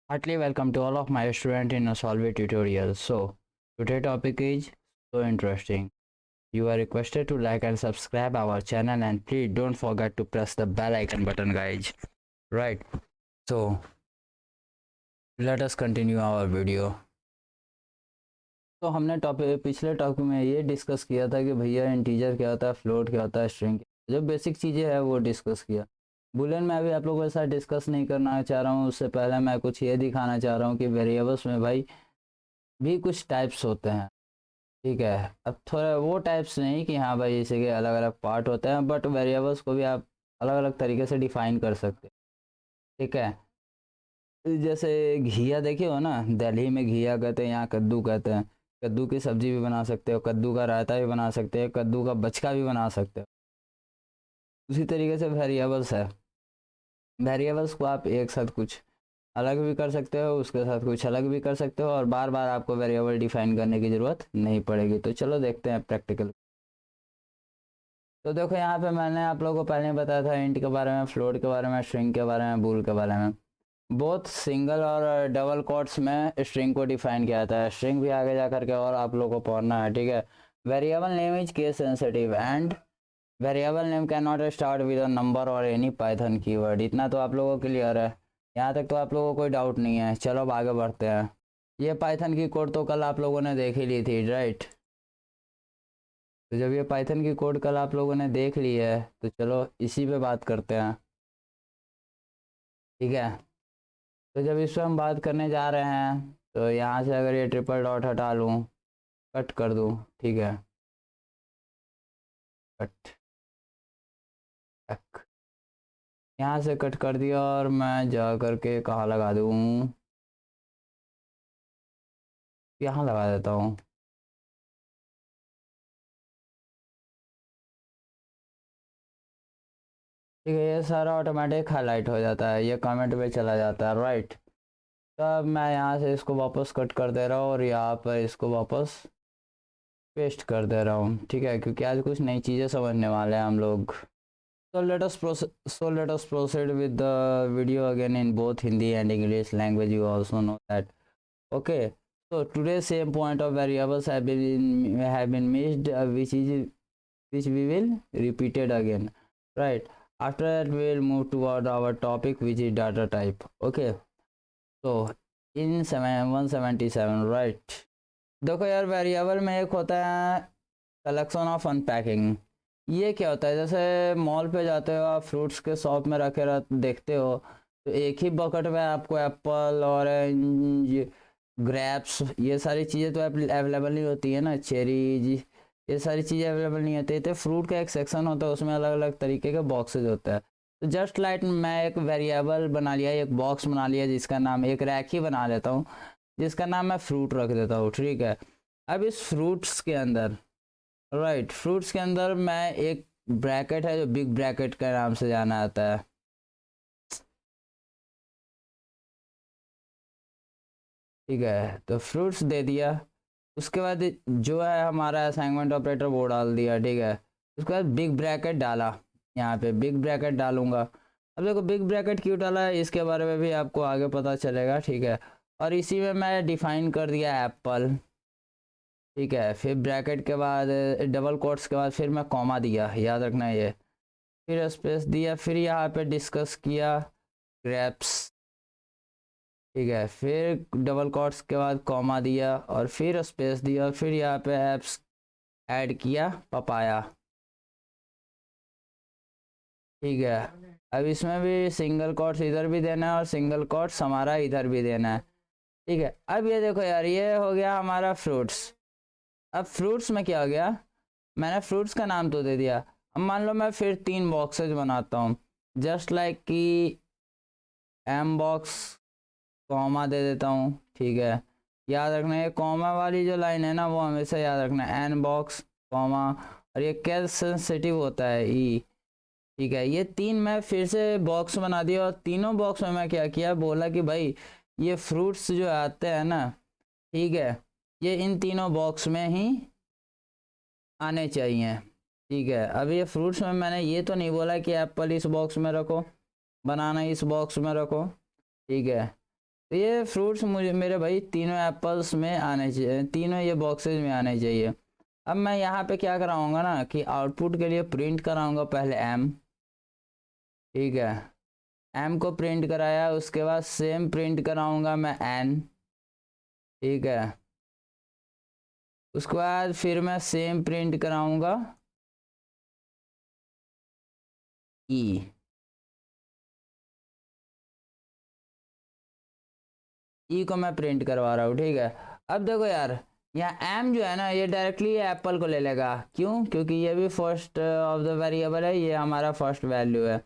Heartily welcome to all of my students in a Solve tutorial. So, today topic is so interesting. You are requested to like and subscribe our channel and please don't forget to press the bell icon button guys. Right. So, let us continue our video. तो हमने topic पिछले topic में ये discuss किया था कि भैया integer क्या होता है, फ्लोट क्या होता है, स्ट्रिंग, जो बेसिक चीज़ें हैं वो डिस्कस किया। बुलियन में अभी आप लोगों के साथ डिस्कस नहीं करना चाह रहा हूँ, उससे पहले मैं कुछ ये दिखाना चाह रहा हूँ कि वेरिएबल्स में भाई भी कुछ टाइप्स होते हैं। ठीक है, अब थोड़ा वो टाइप्स नहीं कि हाँ भाई इसे के अलग अलग पार्ट होते हैं, बट वेरिएबल्स को भी आप अलग अलग तरीके से डिफाइन कर सकते हैं। ठीक है, जैसे घिया देखे हो ना, दिल्ली में घिया कहते हैं, यहाँ कद्दू कहते हैं। कद्दू की सब्जी भी बना सकते हो, कद्दू का रायता भी बना सकते हो, कद्दू का बचका भी बना सकते हो। उसी तरीके से वेरिएबल्स है, वेरिएबल्स को आप एक साथ कुछ अलग भी कर सकते हो, उसके साथ कुछ अलग भी कर सकते हो, और बार बार आपको वेरिएबल डिफाइन करने की ज़रूरत नहीं पड़ेगी। तो चलो देखते हैं प्रैक्टिकल। तो देखो यहाँ पे मैंने आप लोगों को पहले बताया था इंट के बारे में, फ्लोट के बारे में, स्ट्रिंग के बारे में, बूल के बारे में। बोथ सिंगल और डबल कोट्स में स्ट्रिंग को डिफाइन किया जाता है। स्ट्रिंग भी आगे जा करके और आप लोगों को पढ़ना है। ठीक है, variable name is case sensitive and variable name can not start with a number और एनी पाइथन कीवर्ड। इतना तो आप लोगों को क्लियर है, यहाँ तक तो आप लोगों को कोई डाउट नहीं है। चलो अब आगे बढ़ते हैं। ये पाइथन की कोड तो कल आप लोगों ने देख ही ली थी, राइट। तो जब ये पाइथन की कोड कल आप लोगों ने देख ली है तो चलो इसी पे बात करते हैं। ठीक है, तो जब इस पर हम बात करने जा रहे हैं तो यहाँ से अगर ये ट्रिपल डॉट हटा लूँ, कट कर दूँ, ठीक है, कट, यहाँ से कट कर दिया और मैं जा करके कहाँ लगा दूँ, यहाँ लगा देता हूँ। ठीक है, ये सारा ऑटोमेटिक हाईलाइट हो जाता है, ये कमेंट पे चला जाता है, राइट। तब मैं यहाँ से इसको वापस कट कर दे रहा हूँ और यहाँ पर इसको वापस पेस्ट कर दे रहा हूँ। ठीक है, क्योंकि आज कुछ नई चीज़ें समझने वाले हैं हम लोग। So let us proceed with the video again in both Hindi and English language. You also know that. Okay. So today's same point of variables have been missed, which we will repeat it again. Right. After that we will move toward our topic, which is data type. Okay. So in 177, right. देखो यार, variable में एक होता है collection of unpacking. ये क्या होता है, जैसे मॉल पे जाते हो आप, फ्रूट्स के शॉप में रखे देखते हो, तो एक ही बकेट में आपको एप्पल, ऑरेंज, ग्रेप्स, ये सारी चीज़ें तो अवेलेबल नहीं होती है ना, चेरीज, ये सारी चीज़ें अवेलेबल नहीं होती। तो फ्रूट का एक सेक्शन होता है, उसमें अलग अलग तरीके के बॉक्सेज होते हैं। तो जस्ट लाइक मैं एक वेरिएबल बना लिया, एक बॉक्स बना लिया, जिसका नाम, एक रैक ही बना लेता हूँ जिसका नाम मैं फ्रूट रख देता हूँ। ठीक है, अब इस फ्रूट्स के अंदर, राइट, फ्रूट्स के अंदर मैं एक ब्रैकेट है जो बिग ब्रैकेट के नाम से जाना जाता है। ठीक है, तो फ्रूट्स दे दिया, उसके बाद जो है हमारा असाइनमेंट ऑपरेटर वो डाल दिया। ठीक है, उसके बाद बिग ब्रैकेट डाला, यहाँ पे बिग ब्रैकेट डालूंगा। अब देखो बिग ब्रैकेट क्यों डाला है इसके बारे में भी आपको आगे पता चलेगा। ठीक है, और इसी में मैं डिफाइन कर दिया एप्पल। ठीक है, फिर ब्रैकेट के बाद डबल कोट्स के बाद फिर मैं कॉमा दिया, याद रखना ये, फिर स्पेस दिया, फिर यहाँ पे डिस्कस किया ग्रेप्स। ठीक है, फिर डबल कोट्स के बाद कॉमा दिया और फिर स्पेस दिया और फिर यहाँ पे एप्स ऐड किया पपाया। ठीक है, अब इसमें भी सिंगल कोट्स इधर भी देना है और सिंगल कोट्स हमारा इधर भी देना है। ठीक है, अब ये देखो यार, ये हो गया हमारा फ्रूट्स। अब फ्रूट्स में क्या हो गया, मैंने फ्रूट्स का नाम तो दे दिया। अब मान लो मैं फिर 3 बॉक्सेज बनाता हूँ, जस्ट लाइक कि एम बॉक्स, कॉमा दे देता हूँ। ठीक है, याद रखना ये कॉमा वाली जो लाइन है ना वो हमेशा याद रखना, एन बॉक्स, कॉमा, और ये केस सेंसिटिव होता है ई। ठीक है, ये 3 मैं फिर से बॉक्स बना दिया और तीनों बॉक्स में मैं क्या किया, बोला कि भाई ये फ्रूट्स जो आते हैं ना, ठीक है, ये इन तीनों बॉक्स में ही आने चाहिए। ठीक है, अब ये फ्रूट्स में मैंने ये तो नहीं बोला कि एप्पल इस बॉक्स में रखो, बनाना इस बॉक्स में रखो। ठीक है, तो ये फ्रूट्स मुझे मेरे भाई तीनों एप्पल्स में आने चाहिए, तीनों ये बॉक्सेस में आने चाहिए। अब मैं यहाँ पे क्या कराऊंगा ना कि आउटपुट के लिए प्रिंट कराऊंगा पहले एम, ठीक है, एम को प्रिंट कराया, उसके बाद सेम प्रिंट कराऊंगा मैं एन, ठीक है, उसके बाद फिर मैं सेम प्रिंट कराऊंगा ई, ई को मैं प्रिंट करवा रहा हूँ, ठीक है। अब देखो यार, यहाँ एम जो है ना ये डायरेक्टली एप्पल को ले लेगा, क्यों? क्योंकि ये भी फर्स्ट ऑफ द वेरिएबल है, ये हमारा फर्स्ट वैल्यू है।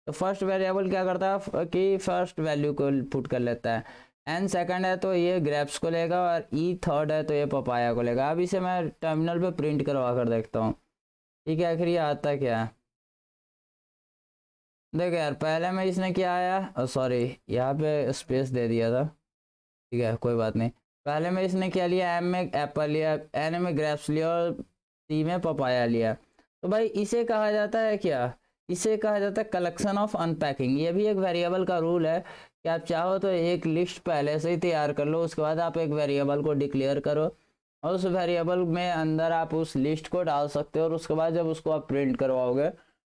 तो फर्स्ट वेरिएबल क्या करता है कि फर्स्ट वैल्यू को पुट कर लेता है। एन सेकंड है तो ये ग्रेप्स को लेगा, और ई थर्ड है तो ये पपाया को लेगा। अब इसे मैं टर्मिनल पे प्रिंट करवा कर देखता हूँ, ठीक है, आखिर ये आता क्या है। देखो यार, पहले में इसने क्या आया, सॉरी यहाँ पे स्पेस दे दिया था, ठीक है कोई बात नहीं। पहले में इसने क्या लिया, एम में एप्पल लिया, एन में ग्रेप्स लिया, और सी में पपाया लिया। तो भाई इसे कहा जाता है क्या, इसे कहा जाता है कलेक्शन ऑफ अनपैकिंग। ये भी एक वेरिएबल का रूल है कि आप चाहो तो एक लिस्ट पहले से ही तैयार कर लो, उसके बाद आप एक वेरिएबल को डिक्लेयर करो, और उस वेरिएबल में अंदर आप उस लिस्ट को डाल सकते हो, और उसके बाद जब उसको आप प्रिंट करवाओगे,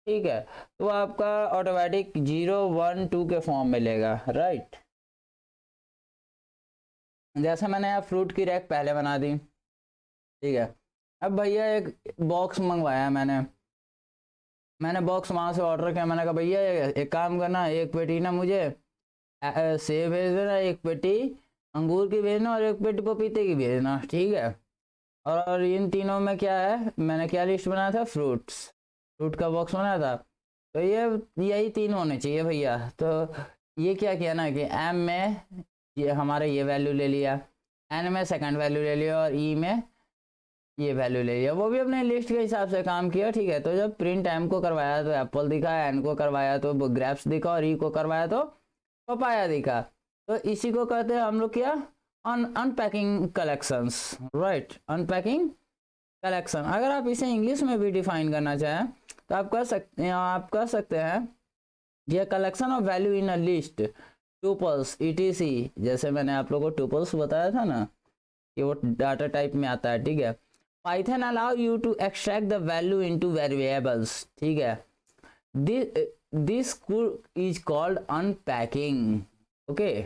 ठीक है, तो आपका ऑटोमेटिक 0 1 2 के फॉर्म में लेगा, राइट। जैसे मैंने यहाँ फ्रूट की रैक पहले बना दी, ठीक है। अब भैया एक बॉक्स मंगवाया मैंने बॉक्स वहाँ से ऑर्डर किया, मैंने कहा भैया एक काम करना, एक पेटी ना मुझे सेब भेज देना, एक पेटी अंगूर की भेजना, और एक पेटी पपीते की भेजना, ठीक है। और इन तीनों में क्या है, मैंने क्या लिस्ट बनाया था, फ्रूट का बॉक्स बनाया था। तो ये यही तीन होने चाहिए भैया। तो ये क्या किया ना कि एम में ये हमारे ये वैल्यू ले लिया, एन में सेकंड वैल्यू ले लिया, और ई में ये वैल्यू ले लिया, वो भी अपने लिस्ट के हिसाब से काम किया, ठीक है। तो जब प्रिंट एम को करवाया तो एप्पल दिखा, एन को करवाया तो ग्रेप्स दिखा, और ई को करवाया तो पपाया दिखा। तो इसी को कहते हैं हम लोग क्या, unpacking collections, right, unpacking collection. अगर आप इसे इंग्लिश में भी डिफाइन करना चाहें तो आप कह सकते हैं ये collection of value in a list, tuples etc. जैसे मैंने आप लोगों को टुपल्स बताया था ना कि वो डाटा टाइप में आता है, ठीक है। Python allow you to extract the value into variables, ठीक है। This is called unpacking, okay.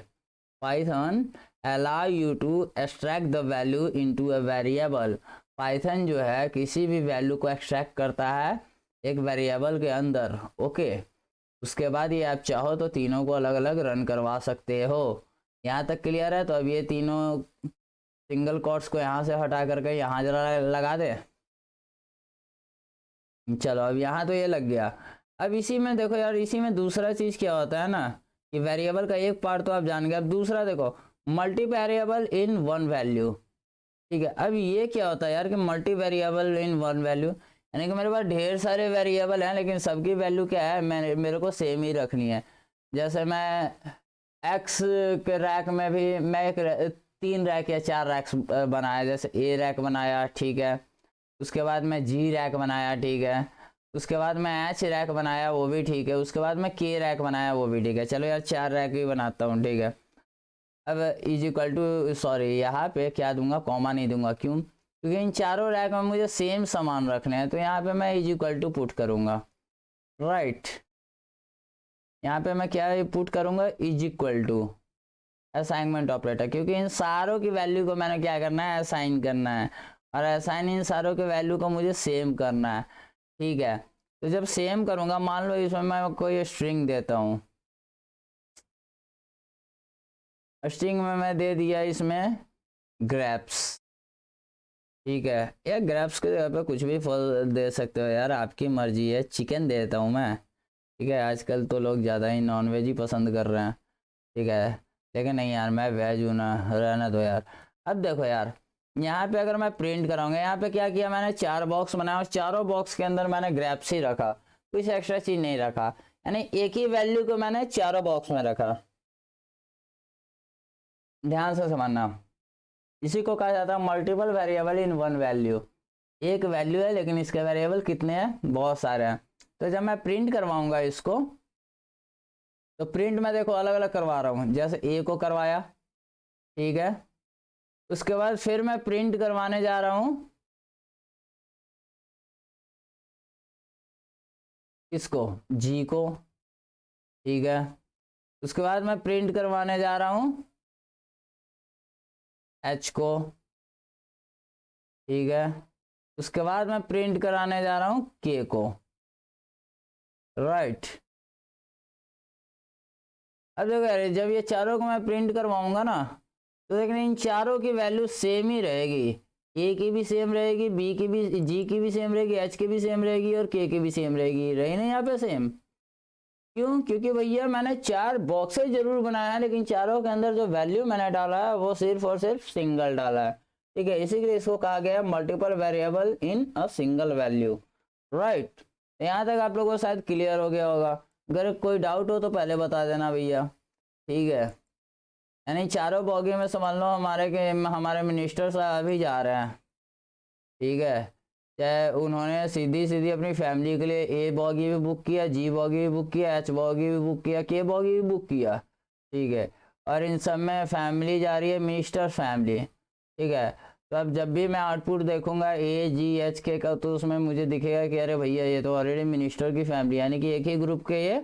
Python allow you to extract the value into a variable. Python जो है किसी भी वैल्यू को एक्सट्रैक्ट करता है एक वेरिएबल के अंदर, ओके। उसके बाद ये आप चाहो तो तीनों को अलग अलग रन करवा सकते हो। यहाँ तक क्लियर है? तो अब ये तीनों सिंगल कोट्स को यहाँ से हटा करके यहाँ जरा लगा दे। चलो अब यहाँ तो ये लग गया। अब इसी में देखो यार, इसी में दूसरा चीज़ क्या होता है ना कि वेरिएबल का एक पार्ट तो आप जान गए, अब दूसरा देखो, multi variable in one value, ठीक है। अब ये क्या होता है यार कि multi variable in one value, यानी कि मेरे पास ढेर सारे वेरिएबल हैं लेकिन सबकी वैल्यू क्या है, मेरे को सेम ही रखनी है। जैसे मैं एक्स के रैक में भी मैं एक 3 रैक या 4 रैक्स बनाया, जैसे ए रैक बनाया, ठीक है। उसके बाद मैं जी रैक बनाया, ठीक है। उसके बाद मैं एच रैक बनाया, वो भी ठीक है। उसके बाद मैं के रैक बनाया, वो भी ठीक है। चलो यार 4 रैक भी बनाता हूँ, ठीक है। अब इज इक्वल टू, सॉरी यहाँ पे क्या दूंगा, कॉमा नहीं दूंगा, क्यों? क्योंकि इन चारों रैक में मुझे सेम सामान रखने हैं, तो यहाँ पे मैं इज इक्वल टू पुट करूँगा, राइट। यहाँ पे मैं क्या पुट करूँगा, is equal to assignment operator, क्योंकि इन सारों की वैल्यू को मैंने क्या करना है, असाइन करना है, और असाइन इन सारों के वैल्यू को मुझे सेम करना है, ठीक है। तो जब सेम करूँगा, मान लो इसमें मैं कोई स्ट्रिंग देता हूँ, स्ट्रिंग में मैं दे दिया इसमें ग्रेप्स, ठीक है। यार ग्रेप्स के जगह पे कुछ भी फल दे सकते हो यार, आपकी मर्जी है। चिकन देता हूँ मैं, ठीक है। आजकल तो लोग ज़्यादा ही नॉन वेज ही पसंद कर रहे हैं, ठीक है। लेकिन नहीं यार, मैं वेज हूँ ना, रहने दो यार। अब देखो यार, यहाँ पे अगर मैं प्रिंट कराऊंगा, यहाँ पे क्या किया मैंने, 4 बॉक्स बनाया, और चारों बॉक्स के अंदर मैंने ग्रेप्स ही रखा, कुछ एक्स्ट्रा चीज़ नहीं रखा, यानी एक ही वैल्यू को मैंने चारों बॉक्स में रखा। ध्यान से समझना, इसी को कहा जाता है मल्टीपल वेरिएबल इन वन वैल्यू। एक वैल्यू है लेकिन इसके वेरिएबल कितने हैं, बहुत सारे हैं। तो जब मैं प्रिंट करवाऊंगा इसको, तो प्रिंट में देखो अलग अलग करवा रहा हूँ। जैसे ए को करवाया, ठीक है। उसके बाद फिर मैं प्रिंट करवाने जा रहा हूँ इसको, जी को, ठीक है। उसके बाद मैं प्रिंट करवाने जा रहा हूँ एच को, ठीक है। उसके बाद मैं प्रिंट कराने जा रहा हूँ के को, राइट। अब देखो यार, जब ये चारों को मैं प्रिंट करवाऊंगा ना, तो देखना इन चारों की वैल्यू सेम ही रहेगी। ए की भी सेम रहेगी, बी की भी, जी की भी सेम रहेगी, एच की भी सेम रहेगी और के की भी सेम रहेगी। रही ना यहाँ पे सेम? क्यों? क्योंकि भैया मैंने चार बॉक्सेस जरूर बनाया है, लेकिन चारों के अंदर जो वैल्यू मैंने डाला है वो सिर्फ और सिर्फ सिंगल डाला है, ठीक है। इसी के लिए इसको कहा गया multiple variable in a single value, right. यहाँ तक आप लोगों को शायद क्लियर हो गया होगा। अगर कोई डाउट हो तो पहले बता देना भैया, ठीक है। यानी चारों बॉगी में समझ लो हमारे मिनिस्टर साहब भी जा रहे हैं, ठीक है। चाहे उन्होंने सीधी सीधी अपनी फैमिली के लिए ए बॉगी भी बुक किया, जी बॉगी भी बुक किया, एच बॉगी भी बुक किया, के बॉगी भी बुक किया, ठीक है। और इन सब में फैमिली जा रही है मिनिस्टर फैमिली, ठीक है। तो अब जब भी मैं आउटपुट देखूंगा ए जी एच के का, तो उसमें मुझे दिखेगा कि अरे भैया ये तो ऑलरेडी मिनिस्टर की फैमिली, यानी कि एक ही ग्रुप के ये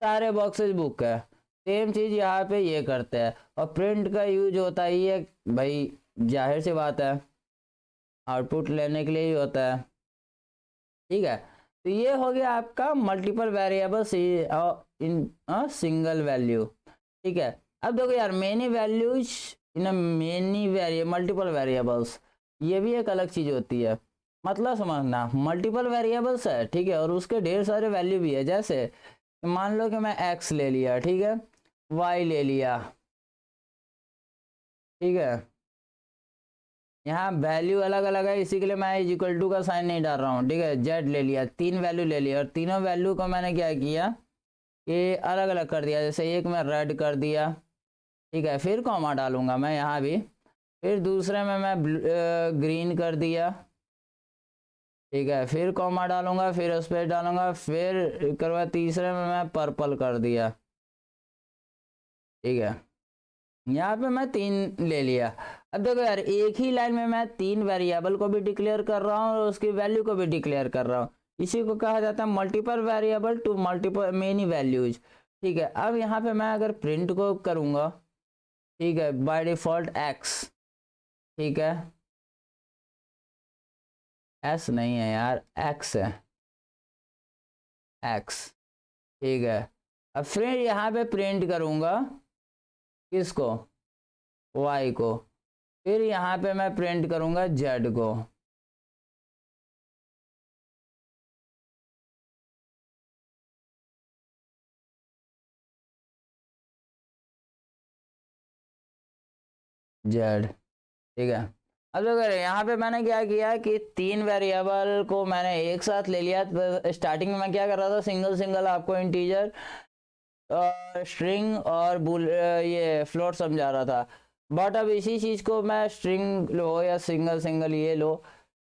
सारे बॉक्सेस बुक है। सेम चीज़ यहाँ पे ये करते हैं। और प्रिंट का यूज होता ही है भाई, जाहिर सी बात है, आउटपुट लेने के लिए ही होता है, ठीक है। तो ये हो गया आपका मल्टीपल वेरिएबल्स इन सिंगल वैल्यू, ठीक है। अब देखो यार, many values in multiple variables, ये भी एक अलग चीज होती है। मतलब समझना, मल्टीपल वेरिएबल्स है, ठीक है, और उसके ढेर सारे वैल्यू भी है। जैसे मान लो कि मैं एक्स ले लिया, ठीक है, वाई ले लिया, ठीक है। यहाँ वैल्यू अलग अलग है, इसी के लिए मैं इज इक्वल टू का साइन नहीं डाल रहा हूँ, ठीक है। जेड ले लिया, तीन वैल्यू ले लिया, और तीनों वैल्यू को मैंने क्या किया कि अलग अलग कर दिया। जैसे एक में रेड कर दिया, ठीक है, फिर कॉमा डालूंगा मैं यहाँ भी। फिर दूसरे में मैं ग्रीन कर दिया, ठीक है, फिर कॉमा डालूंगा, फिर स्पेस डालूंगा, फिर करवा तीसरे में मैं पर्पल कर दिया, ठीक है। यहाँ पे मैं तीन ले लिया। अब देखो यार, एक ही लाइन में मैं तीन वेरिएबल को भी डिक्लेयर कर रहा हूँ और उसकी वैल्यू को भी डिक्लेयर कर रहा हूँ। इसी को कहा जाता है multiple variable to multiple many values, ठीक है। अब यहाँ पे मैं अगर प्रिंट को करूँगा, ठीक है, बाय डिफॉल्ट एक्स, ठीक है, एस नहीं है यार, एक्स है, एक्स, ठीक है। अब फिर यहाँ पे प्रिंट करूँगा किसको, वाई को। फिर यहाँ पे मैं प्रिंट करूँगा जेड को, जेड, ठीक है। अब अगर यहाँ पे मैंने क्या किया कि तीन वेरिएबल को मैंने एक साथ ले लिया। तो स्टार्टिंग में मैं क्या कर रहा था, सिंगल सिंगल आपको इंटीजर, स्ट्रिंग और बुल ये फ्लोट समझा रहा था। बट अब इसी चीज़ को मैं स्ट्रिंग लो या सिंगल सिंगल ये लो,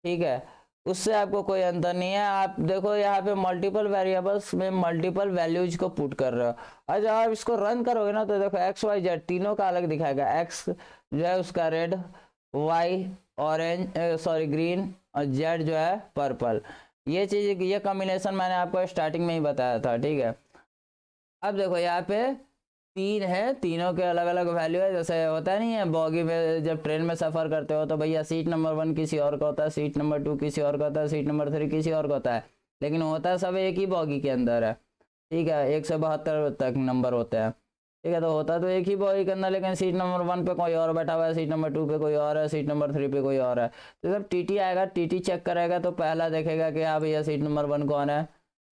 ठीक है, उससे आपको कोई अंतर नहीं है। आप देखो यहाँ पे मल्टीपल वेरिएबल्स में मल्टीपल वैल्यूज को पुट कर रहे हो। अच्छा, आप इसको रन करोगे ना, तो देखो एक्स वाई जेड तीनों का अलग दिखाएगा। एक्स जो है उसका red, Y orange, sorry green, और जेड जो है पर्पल। ये चीज़, ये कॉम्बिनेशन मैंने आपको स्टार्टिंग में ही बताया था, ठीक है। अब देखो यहाँ पे तीन है, तीनों के अलग अलग वैल्यू है। जैसे होता नहीं है बॉगी में, जब ट्रेन में सफ़र करते हो तो भैया सीट नंबर 1 किसी और का होता है, सीट नंबर 2 किसी और का होता है, सीट नंबर 3 किसी और का होता है, लेकिन होता है सब एक ही बॉगी के अंदर है, ठीक है। 172 तक नंबर होते हैं, ठीक है। तो होता तो एक ही बॉगी के अंदर, लेकिन सीट नंबर 1 पे कोई और बैठा हुआ है, सीट नंबर 2 पे कोई और है, सीट नंबर 3 पे कोई और है। तो जब टीटी आएगा, टीटी चेक करेगा, तो पहला देखेगा कि हाँ भैया सीट नंबर 1 कौन है,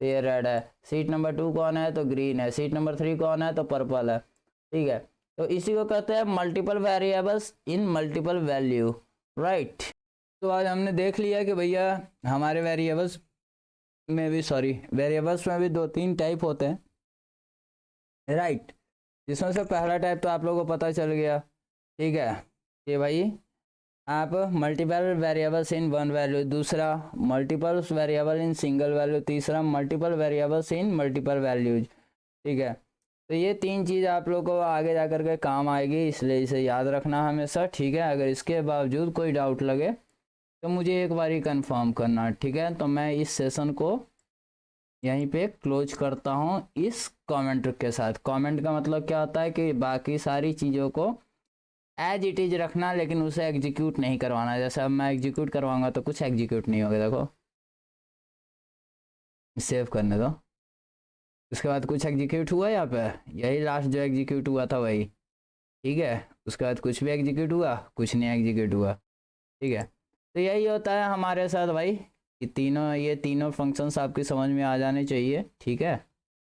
तो ये रेड है। सीट नंबर 2 कौन है, तो ग्रीन है। सीट नंबर 3 कौन है, तो पर्पल है, ठीक है। तो इसी को कहते हैं multiple variables in multiple value, right. तो आज हमने देख लिया कि भैया हमारे वेरिएबल्स में भी दो तीन टाइप होते हैं, राइट। जिसमें से पहला टाइप तो आप लोगों को पता चल गया, ठीक है, कि भाई आप multiple variables in one value, दूसरा multiple variable in single value, तीसरा multiple variables in multiple values, ठीक है। तो तो ये 3 चीज़ आप लोगों को आगे जा कर के काम आएगी, इसलिए इसे याद रखना हमेशा, ठीक है। अगर इसके बावजूद कोई डाउट लगे तो मुझे एक बार ही कंफर्म करना, ठीक है। तो मैं इस सेशन को यहीं पे क्लोज करता हूँ इस कमेंट के साथ। कमेंट का मतलब क्या होता है कि बाकी सारी चीज़ों को एज इट इज़ रखना, लेकिन उसे एग्जीक्यूट नहीं करवाना। जैसे अब मैं एग्जीक्यूट करवाऊंगा तो कुछ एग्जीक्यूट नहीं होगा, देखो सेव करने दो। उसके बाद कुछ एग्जीक्यूट हुआ यहाँ पे, यही लास्ट जो एग्जीक्यूट हुआ था वही, ठीक है। उसके बाद कुछ भी एग्जीक्यूट हुआ, कुछ नहीं एग्जीक्यूट हुआ, ठीक है। तो यही होता है हमारे साथ भाई कि ये तीनों फंक्शंस आपकी समझ में आ जाने चाहिए, ठीक है।